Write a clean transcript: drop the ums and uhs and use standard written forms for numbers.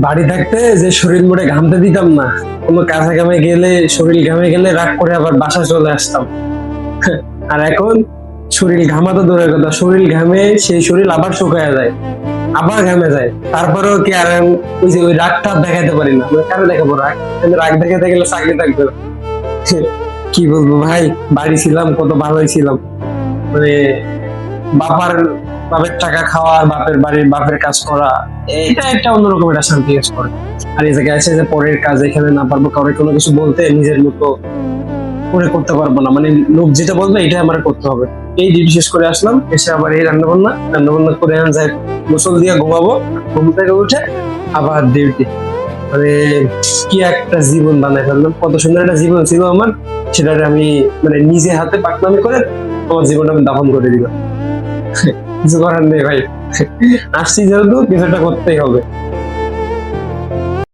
বাড়ি থাকতে যে শরীর মোড়ে ঘামতে দিতাম না, কোনো কাজে কামে গেলে শরীর ঘামে গেলে রাগ করে আবার বাসা চলে আসতাম। আর এখন শরীর ঘামা তো দূরের কথা, শরীর ঘামে সেই শরীর আবার শুকায় যায়, আবার ঘামে যায়, তারপরেও কি আর ওই যে ওই রাগটা দেখাতে পারি না। মানে কেন দেখাবো রাগ? কিন্তু রাগ দেখাতে গেলে চাকরি থাকবে না। কি বলবো ভাই, বাড়ি ছিলাম কত ভালোই ছিলাম। মানে বাবার বাপের টাকা খাওয়া, বাপের বাড়ির বাপের কাজ করা, এটা একটা অন্যরকম একটা শান্তি কাজ করে। আর এই জায়গায় আছে যে পরের কাজ এখানে না পারবো কাউকে কোনো কিছু বলতে, নিজের মতো করে করতে পারবো না, মানে লোক যেটা বলবে এটা আমার করতে হবে। এই ডিউটি শেষ করে আসলাম, এসে আবার এই রান্না বান্না করে যাই, গোসল দিয়ে ঘুমাবো, ঘুম থেকে উঠে আবার ডিউটি। মানে কি একটা জীবন বানাই ফেললাম, কত সুন্দর একটা জীবন ছিল আমার, সেটা আমি মানে নিজে হাতে পাকনামি করে আমার জীবনটা আমি দাফন করে দিলাম। কিছু করার নেই ভাই, আসছি যেহেতু কিছু একটা করতেই হবে।